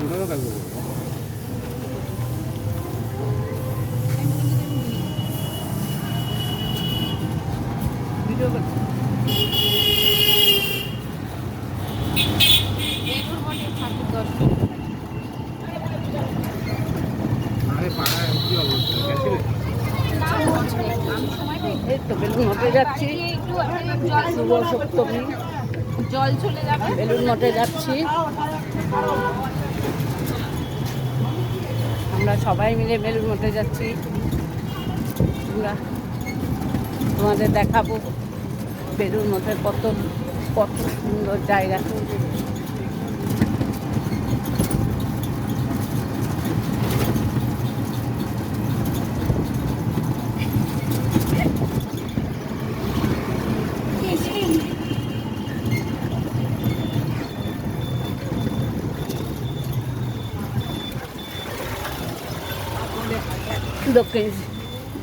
Video করছি। এই তো বেলুন মঠে যাচ্ছি, শুভ সপ্তমী, জল চলে যাবে। বেলুন মঠে যাচ্ছি। আমরা সবাই মিলে বেলুন মঠে যাচ্ছি। আমরা তোমাদের দেখাবো বেলুন মঠের কত কত সুন্দর জায়গা।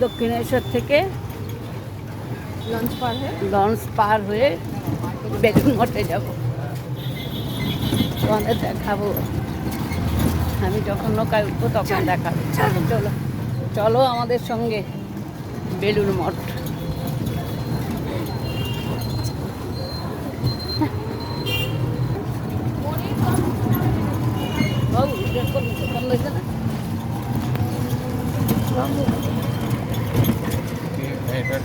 দক্ষিণেশ্বর থেকে লঞ্চ পার হয়ে বেলুন মঠে যাব। তোমাদের দেখাবো, আমি যখন নৌকায় উঠবো তখন দেখাবো। চলো চলো চলো আমাদের সঙ্গে বেলুন মঠ। বাবু বন্ধ হয়েছে না? এটা